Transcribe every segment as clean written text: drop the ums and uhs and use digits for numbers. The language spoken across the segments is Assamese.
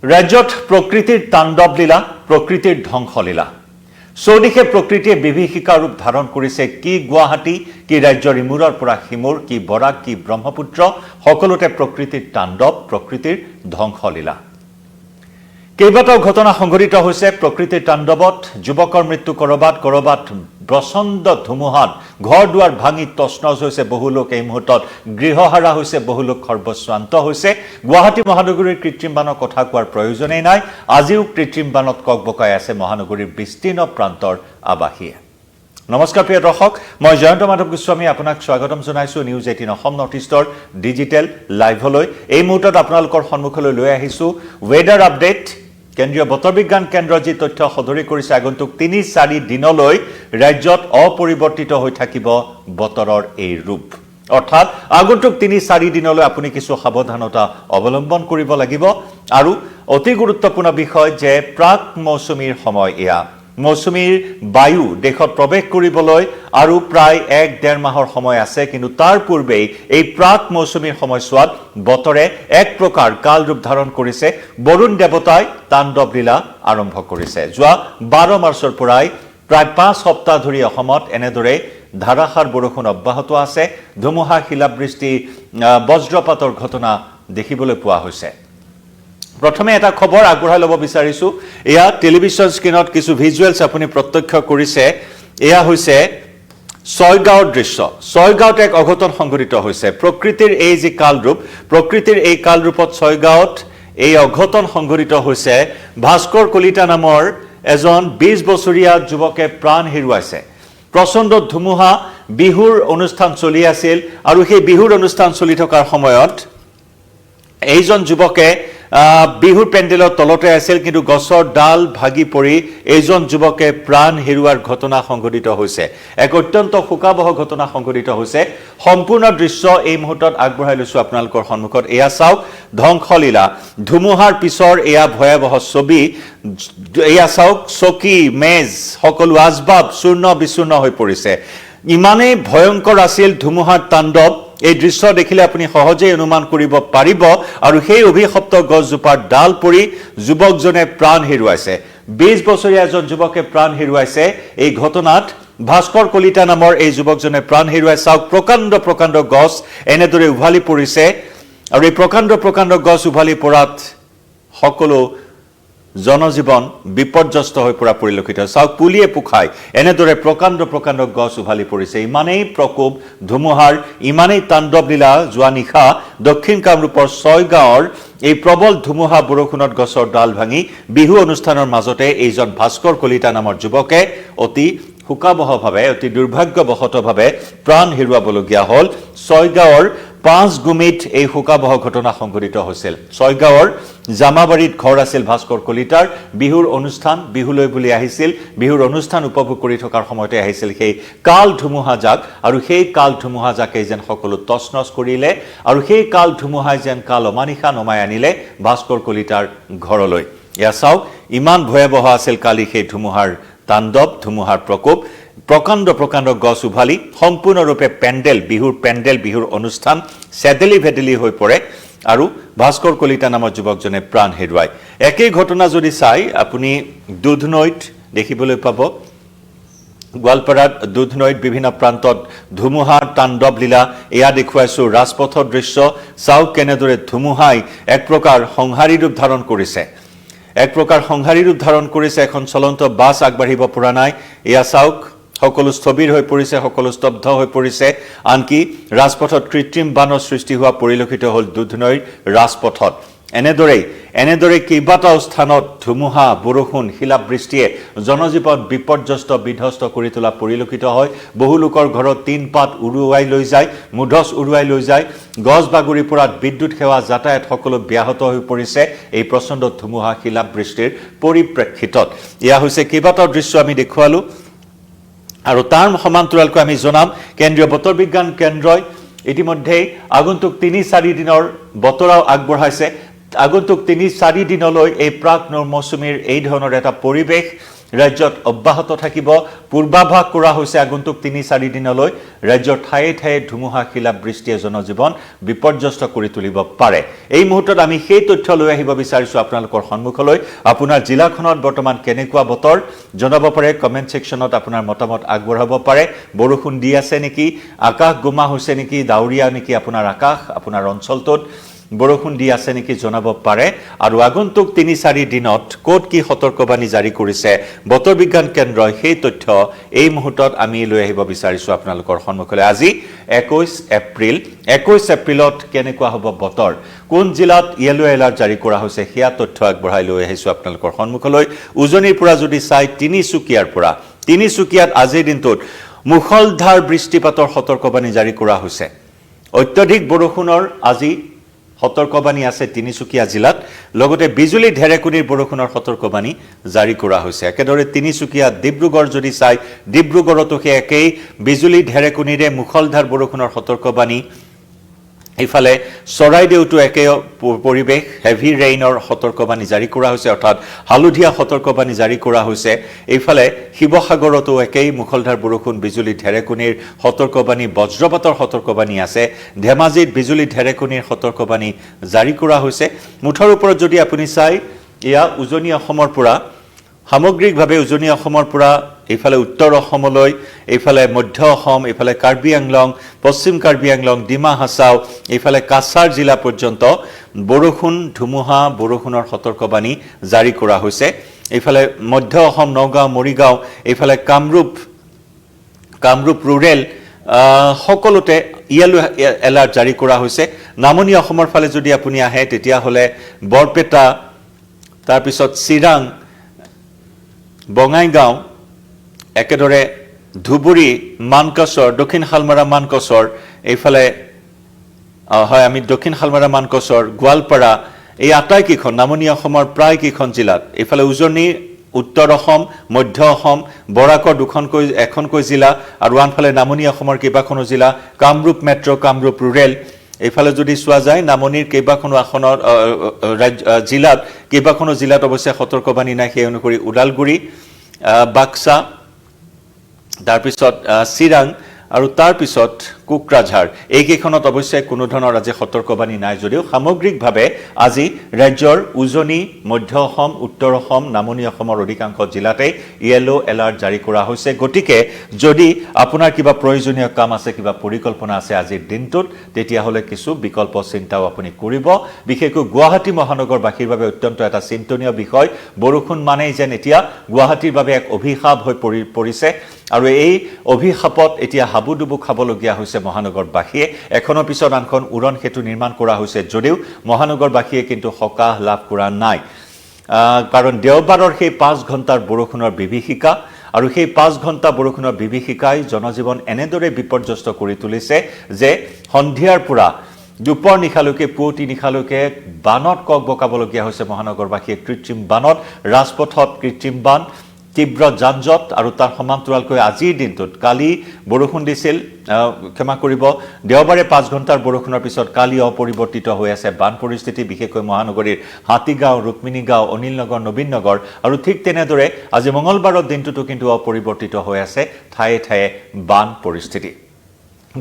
ৰাজ্যত প্ৰকৃতিৰ তাণ্ডৱ লীলা প্ৰকৃতিৰ ধ্বংস লীলা চৌদিশে প্ৰকৃতিয়ে বিভীষিকা ৰূপ ধাৰণ কৰিছে কি গুৱাহাটী কি ৰাজ্যৰ ইমূৰৰ পৰা সিমূৰ কি বৰাক কি ব্ৰহ্মপুত্ৰ সকলোতে প্ৰকৃতিৰ তাণ্ডৱ প্ৰকৃতিৰ ধ্বংস লীলা কেইবাটাও ঘটনা সংঘটিত হৈছে প্ৰকৃতিৰ তাণ্ডৱত যুৱকৰ মৃত্যু কৰবাত প্ৰচণ্ড ধুমুহাত ঘৰ দুৱাৰ ভাঙি তছনছ হৈছে বহু লোক এই মুহূৰ্তত গৃহহাৰা হৈছে বহু লোক সৰ্বস্বান্ত হৈছে গুৱাহাটী মহানগৰীৰ কৃত্ৰিম বানৰ কথা কোৱাৰ প্ৰয়োজনেই নাই আজিও কৃত্ৰিম বানত ককবকাই আছে মহানগৰীৰ বিস্তীৰ্ণ প্ৰান্তৰ আবাসীয়ে নমস্কাৰ প্ৰিয় দৰ্শক মই জয়ন্ত মাধৱ গোস্বামী আপোনাক স্বাগতম জনাইছো নিউজ 18 অসম নৰ্থ ইষ্টৰ ডিজিটেল লাইভলৈ এই মুহূৰ্তত আপোনালোকৰ সন্মুখলৈ লৈ আহিছো ৱেডাৰ আপডেট কেন্দ্ৰীয় বতৰ বিজ্ঞান কেন্দ্ৰৰ যি তথ্য সদৰি কৰিছে আগন্তুক ৩-৪ দিনলৈ ৰাজ্যত অপৰিৱৰ্তিত হৈ থাকিব বতৰৰ এই ৰূপ অৰ্থাৎ আগন্তুক ৩-৪ দিনলৈ আপুনি কিছু সাৱধানতা অৱলম্বন কৰিব লাগিব আৰু অতি গুৰুত্বপূৰ্ণ বিষয় যে প্ৰাক মৌচুমীৰ সময় এয়া মৌচুমীৰ বায়ু দেশত প্ৰৱেশ কৰিবলৈ আৰু প্ৰায় ১-১.৫ মাহৰ সময় আছে কিন্তু তাৰ পূৰ্বেই এই প্ৰাক মৌচুমীৰ সময়ছোৱাত বতৰে এক প্ৰকাৰ কাল ৰূপ ধাৰণ কৰিছে বৰুণ দেৱতাই তাণ্ডৱ লীলা আৰম্ভ কৰিছে যোৱা ১২ মাৰ্চৰ পৰাই প্ৰায় ৫ সপ্তাহ ধৰি অসমত এনেদৰে ধাৰাসাৰ বৰষুণ অব্যাহত আছে ধুমুহা শিলাবৃষ্টি বজ্ৰপাতৰ ঘটনা দেখিবলৈ পোৱা হৈছে প্ৰথমে এটা খবৰ আগবঢ়াই ল'ব বিচাৰিছো এয়া টেলিভিছন স্ক্ৰীনত কিছু ভিজুৱেলছ আপুনি প্ৰত্যক্ষ কৰিছে এয়া হৈছে ছয়গাঁৱৰ দৃশ্য ছয়গাঁৱত এক অঘটন সংঘটিত হৈছে প্ৰকৃতিৰ এই যি কালৰূপ প্ৰকৃতিৰ এই কালৰূপত ছয়গাঁৱত এই অঘটন সংঘটিত হৈছে ভাস্কৰ কলিতা নামৰ এজন ২০ বছৰীয়া যুৱকে প্ৰাণ হেৰুৱাইছে প্ৰচণ্ড ধুমুহা বিহুৰ অনুষ্ঠান চলি আছিল আৰু সেই বিহুৰ অনুষ্ঠান চলি থকাৰ সময়ত এইজন যুৱকে বিহুৰ পেণ্ডেলৰ তলতে আছিল কিন্তু গছৰ ডাল ভাগি পৰি এইজন যুৱকে প্ৰাণ হেৰুৱাৰ ঘটনা সংঘটিত হৈছে এক অত্যন্ত শোকাবহ ঘটনা সংঘটিত হৈছে সম্পূৰ্ণ দৃশ্য এই মুহূৰ্তত আগবঢ়াই লৈছো আপোনালোকৰ সন্মুখত এয়া চাওক ধ্বংসলীলা ধুমুহাৰ পিছৰ এয়া ভয়াবহ ছবি এয়া চাওক চকী মেজ সকলো আচবাব চূৰ্ণ বিচূৰ্ণ হৈ পৰিছে ইমানেই ভয়ংকৰ আছিল ধুমুহাৰ তাণ্ডৱ এই দৃশ্য দেখিলে আপুনি সহজেই অনুমান কৰিব পাৰিব আৰু সেই অভিশপ্ত গছজোপাৰ ডাল পৰি যুৱকজনে প্ৰাণ হেৰুৱাইছে ২০ বছৰীয়া এজন যুৱকে প্ৰাণ হেৰুৱাইছে এই ঘটনাত ভাস্কৰ কলিতা নামৰ এই যুৱকজনে প্ৰাণ হেৰুৱাই চাওক প্ৰকাণ্ড গছ এনেদৰে উভালি পৰিছে আৰু এই প্ৰকাণ্ড গছ উভালি পৰাত সকলো জনজীৱন বিপৰ্যস্ত হৈ পৰা পৰিলক্ষিত চাওক পুলিয়ে পোখাই এনেদৰে প্ৰকাণ্ড গছ উভালি পৰিছে ইমানেই প্ৰকোপ ধুমুহাৰ ইমানেই তাণ্ডৱ লীলা যোৱা নিশা দক্ষিণ কামৰূপৰ ছয়গাঁৱৰ এই প্ৰবল ধুমুহা বৰষুণত গছৰ ডাল ভাঙি বিহু অনুষ্ঠানৰ মাজতে এইজন ভাস্কৰ কলিতা নামৰ যুৱকে অতি শোকাবহভাৱে অতি দুৰ্ভাগ্যবশতভাৱে প্ৰাণ হেৰুৱাবলগীয়া হ'ল ছয়গাঁৱৰ ৫ গুমিত এই শোকাবহ ঘটনা সংঘটিত হৈছিল ছয়গাঁৱৰ জামাবাৰীত ঘৰ আছিল ভাস্কৰ কলিতাৰ বিহুৰ অনুষ্ঠান বিহুলৈ বুলি আহিছিল বিহুৰ অনুষ্ঠান উপভোগ কৰি থকাৰ সময়তে আহিছিল সেই কাল ধুমুহাজাক আৰু সেই কাল ধুমুহাজাকে যেন সকলো তছনছ কৰিলে আৰু সেই কাল ধুমুহাই যেন কাল অমানিশা নমাই আনিলে ভাস্কৰ কলিতাৰ ঘৰলৈ এয়া চাওক ইমান ভয়াবহ আছিল কালি সেই ধুমুহাৰ তাণ্ডৱ ধুমুহাৰ প্ৰকোপ প্ৰকাণ্ড গছ উভালি সম্পূৰ্ণৰূপে বিহুৰ অনুষ্ঠান ভেদেলি হৈ পৰে আৰু ভাস্কৰ কলিতা নামৰ যুৱকজনে প্ৰাণ হেৰুৱায় একেই ঘটনা যদি চাই আপুনি দুধনৈত দেখিবলৈ পাব গোৱালপাৰাত দুধনৈত বিভিন্ন প্ৰান্তত ধুমুহাৰ তাণ্ডৱ লীলা এয়া দেখুৱাইছো ৰাজপথৰ দৃশ্য চাওক কেনেদৰে ধুমুহাই এক প্ৰকাৰ সংহাৰী ৰূপ ধাৰণ কৰিছে এখন চলন্ত বাছ আগবাঢ়িব পৰা নাই এয়া চাওক সকলো স্থবিৰ হৈ পৰিছে সকলো স্তব্ধ হৈ পৰিছে আনকি ৰাজপথত কৃত্ৰিম বানৰ সৃষ্টি হোৱা পৰিলক্ষিত হ'ল দুধনৈৰ ৰাজপথত এনেদৰে কেইবাটাও স্থানত ধুমুহা বৰষুণ শিলাবৃষ্টিয়ে জনজীৱন বিপৰ্যস্ত বিধ্বস্ত কৰি তোলা পৰিলক্ষিত হয় বহু লোকৰ ঘৰত টিনপাত উৰুৱাই লৈ যায় মুধচ উৰুৱাই লৈ যায় গছ বাগৰি পৰাত বিদ্যুৎ সেৱা যাতায়াত সকলো ব্যাহত হৈ পৰিছে এই প্ৰচণ্ড ধুমুহা শিলাবৃষ্টিৰ পৰিপ্ৰেক্ষিতত এয়া হৈছে কেইবাটাও দৃশ্য আমি দেখুৱালো আৰু তাৰ সমান্তৰালকৈ আমি জনাম কেন্দ্ৰীয় বতৰ বিজ্ঞান কেন্দ্ৰই ইতিমধ্যে আগন্তুক ৩-৪ দিনৰ বতৰাও আগবঢ়াইছে আগন্তুক ৩-৪ দিনলৈ এই প্ৰাক মৌচুমীৰ এই ধৰণৰ এটা পৰিৱেশ ৰাজ্যত অব্যাহত থাকিব পূৰ্বাভাস কৰা হৈছে আগন্তুক ৩-৪ দিনলৈ ৰাজ্যৰ ঠায়ে ঠায়ে ধুমুহা শিলাবৃষ্টিয়ে জনজীৱন বিপৰ্যস্ত কৰি তুলিব পাৰে এই মুহূৰ্তত আমি সেই তথ্য লৈ আহিব বিচাৰিছো আপোনালোকৰ সন্মুখলৈ আপোনাৰ জিলাখনত বৰ্তমান কেনেকুৱা বতৰ জনাব পাৰে কমেন্ট সেকশনত আপোনাৰ মতামত আগবঢ়াব পাৰে বৰষুণ দি আছে নেকি আকাশ গোমা হৈছে নেকি ডাউৰীয়া নেকি আপোনাৰ আকাশ আপোনাৰ অঞ্চলটোত বৰষুণ দি আছে নেকি জনাব পাৰে আৰু আগন্তুক ৩-৪ দিনত কোট কি সতৰ্কবাণী জাৰি কৰিছে বতৰ বিজ্ঞান কেন্দ্ৰই সেই তথ্য এই মুহূৰ্তত আমি লৈ আহিব বিচাৰিছো আপোনালোকৰ সন্মুখলৈ আজি ২১ এপ্ৰিলত কেনেকুৱা হ'ব বতৰ কোন জিলাত ইয়েলো এলাৰ্ট জাৰি কৰা হৈছে সেয়া তথ্য আগবঢ়াই লৈ আহিছো আপোনালোকৰ সন্মুখলৈ উজনিৰ পৰা যদি চাই তিনিচুকীয়াত আজিৰ দিনটোত মুখলধাৰ বৃষ্টিপাতৰ সতৰ্কবাণী জাৰি কৰা হৈছে অত্যাধিক বৰষুণৰ আজি সতৰ্কবাণী আছে তিনিচুকীয়া জিলাত লগতে বিজুলী ঢেৰেকণিৰ বৰষুণৰ সতৰ্কবাণী জাৰি কৰা হৈছে একেদৰে তিনিচুকীয়া ডিব্ৰুগড় যদি চাই ডিব্ৰুগড়তো একেই বিজুলী ঢেৰেকণিৰে মুখলধাৰ বৰষুণৰ সতৰ্কবাণী ইফালে চৰাইদেউতো একে পৰিবেশ হেভি ৰেইনৰ সতৰ্কবাণী জাৰি কৰা হৈছে অৰ্থাৎ হালধীয়া সতৰ্কবাণী জাৰি কৰা হৈছে ইফালে শিৱসাগৰতো একেই মুখলধাৰ বৰষুণ বিজুলী ঢেৰেকণিৰ সতৰ্কবাণী বজ্ৰপাতৰ সতৰ্কবাণী আছে ধেমাজিত বিজুলী ঢেৰেকণিৰ সতৰ্কবাণী জাৰি কৰা হৈছে মুঠৰ ওপৰত যদি আপুনি চাই ইয়া উজনি অসমৰ পৰা সামগ্ৰিকভাৱে উজনি অসমৰ পৰা ইফালে উত্তৰ অসমলৈ ইফালে মধ্য অসম ইফালে কাৰ্বি আংলং পশ্চিম কাৰ্বি আংলং ডিমা হাছাও ইফালে কাছাৰ জিলা পৰ্যন্ত বৰষুণ ধুমুহা বৰষুণৰ সতৰ্কবাণী জাৰি কৰা হৈছে ইফালে মধ্য অসম নগাঁও মৰিগাঁও ইফালে কামৰূপ ৰুৰেল সকলোতে ইয়েলো এলাৰ্ট জাৰি কৰা হৈছে নামনি অসমৰ ফালে যদি আপুনি আহে তেতিয়া হলে বৰপেটা তাৰ পিছত চিৰাং বঙাইগাঁও একেদৰে ধুবুৰী মানকাছৰ দক্ষিণ শালমাৰা মানকাছৰ এইফালে হয় আমি দক্ষিণ শালমাৰা মানকাছৰ গোৱালপাৰা এই আটাইকেইখন নামনি অসমৰ প্ৰায় কেইখন জিলাত এইফালে উজনি উত্তৰ অসম মধ্য অসম বৰাকৰ এখনকৈ জিলা আৰু আনফালে নামনি অসমৰ কেইবাখনো জিলা কামৰূপ মেট্ৰ কামৰূপ ৰুৰেল এইফালে যদি চোৱা যায় নামনিৰ কেইবাখনো আসনৰ জিলাত কেইবাখনো জিলাত অৱশ্যে সতৰ্কবাণী নাই সেই অনুসৰি ওদালগুৰি বাক্সা তাৰ পিছত চিৰাং আৰু তাৰ পিছত কোকৰাঝাৰ এইকেইখনত অৱশ্যে কোনো ধৰণৰ আজি সতৰ্কবাণী নাই যদিও সামগ্ৰিকভাৱে আজি ৰাজ্যৰ উজনি মধ্য অসম উত্তৰ অসম নামনি অসমৰ অধিকাংশ জিলাতে ইয়েলো এলাৰ্ট জাৰি কৰা হৈছে গতিকে যদি আপোনাৰ কিবা প্ৰয়োজনীয় কাম আছে কিবা পৰিকল্পনা আছে আজিৰ দিনটোত তেতিয়াহলে কিছু বিকল্প চিন্তাও আপুনি কৰিব বিশেষকৈ গুৱাহাটী মহানগৰবাসীৰ বাবে অত্যন্ত এটা চিন্তনীয় বিষয় বৰষুণ মানেই যেন এতিয়া গুৱাহাটীৰ বাবে এক অভিশাপ হৈ পৰিছে আৰু এই অভিশাপত এতিয়া হাবুডুবু খাবলগীয়া হৈছে মহানগৰবাসীয়ে এখনৰ পিছত আনখন উৰণ সেতু নিৰ্মাণ কৰা হৈছে যদিও মহানগৰবাসীয়ে কিন্তু সকাহ লাভ কৰা নাই কাৰণ দেওবাৰৰ সেই 5 ঘণ্টাৰ বৰষুণৰ বিভীষিকা আৰু সেই 5 ঘণ্টা বৰষুণৰ বিভীষিকাই জনজীৱন এনেদৰে বিপৰ্যস্ত কৰি তুলিছে যে সন্ধিয়াৰ পৰা দুপৰ নিশালৈকে পুৱতি নিশালৈকে বানত কক বকাবলগীয়া হৈছে মহানগৰবাসীয়ে কৃত্ৰিম বানত ৰাজপথত কৃত্ৰিম বান তীব্ৰ যানজট আৰু তাৰ সমান্তৰালকৈ আজিৰ দিনটোত কালি বৰষুণ দিছিল ক্ষমা কৰিব দেওবাৰে 5 ঘণ্টাৰ বৰষুণৰ পিছত কালি অপৰিৱৰ্তিত হৈ আছে বান পৰিস্থিতি বিশেষকৈ মহানগৰীৰ হাতীগাঁও ৰুক্মিণীগাঁও অনিলনগৰ নবীননগৰ আৰু ঠিক তেনেদৰে আজি মঙলবাৰৰ দিনটোতো কিন্তু অপৰিৱৰ্তিত হৈ আছে ঠায়ে ঠায়ে বান পৰিস্থিতি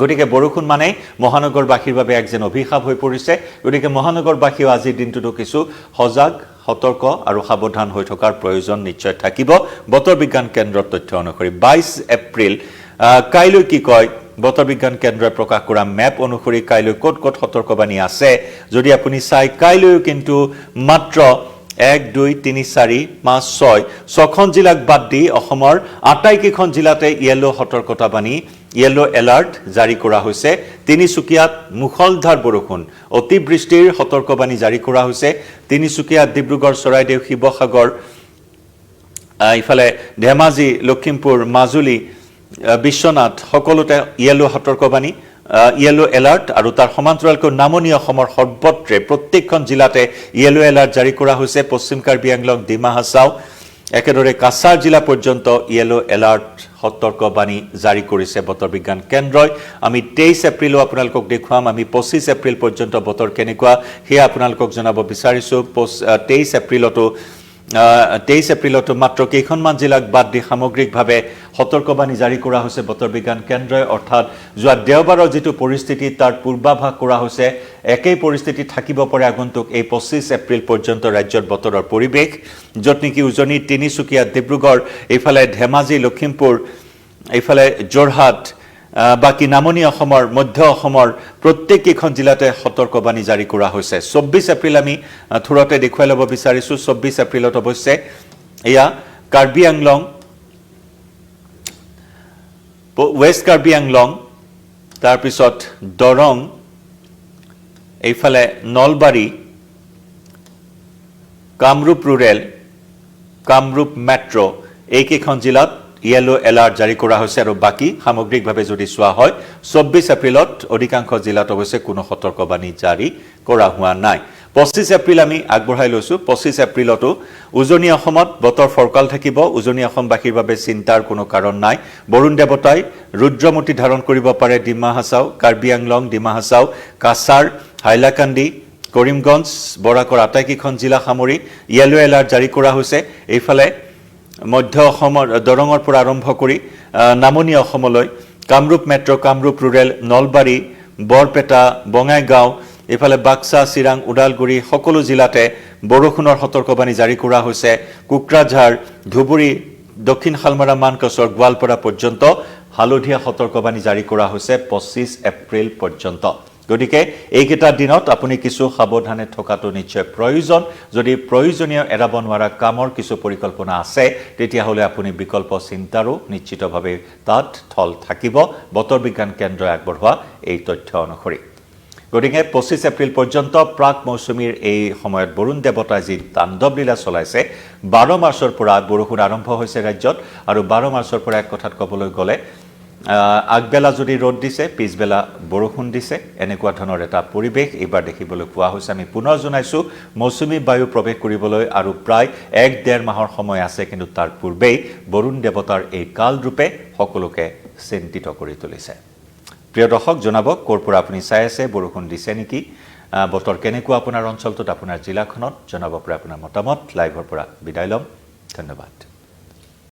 গতিকে বৰষুণ মানে মহানগৰবাসীৰ বাবে এক যেন অভিশাপ হৈ পৰিছে গতিকে মহানগৰবাসীও আজিৰ দিনটোতো কিছু সজাগ সতৰ্ক আৰু সাৱধান হৈ থকাৰ প্ৰয়োজন নিশ্চয় থাকিব বতৰ বিজ্ঞান কেন্দ্ৰৰ তথ্য অনুসৰি 22 এপ্ৰিল কাইলৈ কি কয় বতৰ বিজ্ঞান কেন্দ্ৰই প্ৰকাশ কৰা মেপ অনুসৰি কাইলৈ ক'ত ক'ত সতৰ্কবাণী আছে যদি আপুনি চাই কাইলৈ কিন্তু মাত্ৰ 1 2 3 4 5 6 ছখন জিলাক বাদ দি অসমৰ আটাইকেইখন জিলাতে ইয়েলো সতৰ্কতাবাণী ইয়েলো এলাৰ্ট জাৰি কৰা হৈছে তিনিচুকীয়াত মুখলধাৰ বৰষুণ অতিবৃষ্টিৰ সতৰ্কবাণী জাৰি কৰা হৈছে তিনিচুকীয়া ডিব্ৰুগড় চৰাইদেউ শিৱসাগৰ ইফালে ধেমাজি লখিমপুৰ মাজুলী বিশ্বনাথ সকলোতে ইয়েলো সতৰ্কবাণী ইয়েলো এলাৰ্ট আৰু তাৰ সমান্তৰালকৈ নামনি অসমৰ সৰ্বত্ৰে প্ৰত্যেকখন জিলাতে ইয়েলো এলাৰ্ট জাৰি কৰা হৈছে পশ্চিম কাৰ্বি আংলং ডিমা হাছাও একেদৰে কাছাৰ জিলা পৰ্যন্ত ইয়েলো এলাৰ্ট সতৰ্কবাণী জাৰি কৰিছে বতৰ বিজ্ঞান কেন্দ্ৰই আমি 23 এপ্ৰিলো আপোনালোকক দেখুৱাম আমি 25 এপ্ৰিল পৰ্যন্ত বতৰ কেনেকুৱা হে আপোনালোকক জনাব বিচাৰিছো 23 এপ্ৰিলতো 23 এপ্ৰিলতো মাত্ৰ কেইখনমান জিলাক বাদ দি সামগ্ৰিকভাৱে সতৰ্কবাণী জাৰি কৰা হৈছে বতৰ বিজ্ঞান কেন্দ্ৰই অৰ্থাৎ যোৱা দেওবাৰৰ যিটো পৰিস্থিতি তাৰ পূৰ্বাভাস কৰা হৈছে একেই পৰিস্থিতি থাকিব পাৰে আগন্তুক এই 25 এপ্ৰিল পৰ্যন্ত ৰাজ্যৰ বতৰৰ পৰিৱেশ য'ত নেকি উজনি তিনিচুকীয়া ডিব্ৰুগড় এইফালে ধেমাজি লখিমপুৰ এইফালে যোৰহাট বাকি নামনি অসমৰ মধ্য অসমৰ প্ৰত্যেককেইখন জিলাতে সতৰ্কবাণী জাৰি কৰা হৈছে 24 এপ্ৰিল আমি থুৰতে দেখুৱাই ল'ব বিচাৰিছো 24 এপ্ৰিলত অৱশ্যে এয়া কাৰ্বি আংলং ৱেষ্ট কাৰ্বি আংলং তাৰ পিছত দৰং এইফালে নলবাৰী কামৰূপ ৰুৰেল কামৰূপ মেট্ৰ এইকেইখন জিলাত ইয়েলো এলাৰ্ট জাৰি কৰা হৈছে আৰু বাকি সামগ্ৰিকভাৱে যদি চোৱা হয় 24 এপ্ৰিলত অধিকাংশ জিলাত অৱশ্যে কোনো সতৰ্কবাণী জাৰি কৰা হোৱা নাই 25 এপ্ৰিল আমি আগবঢ়াই লৈছো 25 এপ্ৰিলতো উজনি অসমত বতৰ ফৰকাল থাকিব উজনি অসমবাসীৰ বাবে চিন্তাৰ কোনো কাৰণ নাই বৰুণ দেৱতাই ৰুদ্ৰমূৰ্তি ধাৰণ কৰিব পাৰে ডিমা হাছাও কাৰ্বি আংলং ডিমা হাছাও কাছাৰ হাইলাকান্দি কৰিমগঞ্জ বৰাকৰ আটাইকেইখন জিলা সামৰি ইয়েলো এলাৰ্ট জাৰি কৰা হৈছে এইফালে মধ্য অসমৰ দৰঙৰ পৰা আৰম্ভ কৰি নামনি অসমলৈ কামৰূপ মেট্ৰ কামৰূপ ৰুৰেল নলবাৰী বৰপেটা বঙাইগাঁও এইফালে বাক্সা চিৰাং উদালগুৰি সকলো জিলাতে বৰষুণৰ সতৰ্কবাণী জাৰি কৰা হৈছে কুকৰাঝাৰ ধুবুৰী দক্ষিণ শালমাৰা মানকচৰ গোৱালপাৰা পৰ্যন্ত হালধীয়া সতৰ্কবাণী জাৰি কৰা হৈছে 25 এপ্ৰিল পৰ্যন্ত গতিকে এইকেইটা দিনত আপুনি কিছু সাৱধানে থকাটো নিশ্চয় প্ৰয়োজন যদি প্ৰয়োজনীয় এৰাব নোৱাৰা কামৰ কিছু পৰিকল্পনা আছে তেতিয়াহ'লে আপুনি বিকল্প চিন্তাৰো নিশ্চিতভাৱে তাত থল থাকিব বতৰ বিজ্ঞান কেন্দ্ৰই আগবঢ়োৱা এই তথ্য অনুসৰি গতিকে 25 এপ্ৰিল পৰ্যন্ত প্ৰাক মৌচুমীৰ এই সময়ত বৰুণ দেৱতাই যি তাণ্ডৱ লীলা চলাইছে 12 মাৰ্চৰ পৰা বৰষুণ আৰম্ভ হৈছে ৰাজ্যত আৰু 12 মাৰ্চৰ পৰা এক কথাত ক'বলৈ গ'লে আগবেলা যদি ৰ'দ দিছে পিছবেলা বৰষুণ দিছে এনেকুৱা ধৰণৰ এটা পৰিৱেশ এইবাৰ দেখিবলৈ পোৱা হৈছে আমি পুনৰ জনাইছো মৌচুমী বায়ু প্ৰৱেশ কৰিবলৈ আৰু প্ৰায় 1.5 মাহৰ সময় আছে কিন্তু তাৰ পূৰ্বেই বৰুণ দেৱতাৰ এই কালৰূপে সকলোকে চিন্তিত কৰি তুলিছে প্ৰিয় দৰ্শক জনাব ক'ৰ পৰা আপুনি চাই আছে বৰষুণ দিছে নেকি বতৰ কেনেকুৱা আপোনাৰ অঞ্চলটোত আপোনাৰ জিলাখনত জনাব পৰা আপোনাৰ মতামত লাইভৰ পৰা বিদায় লম ধন্যবাদ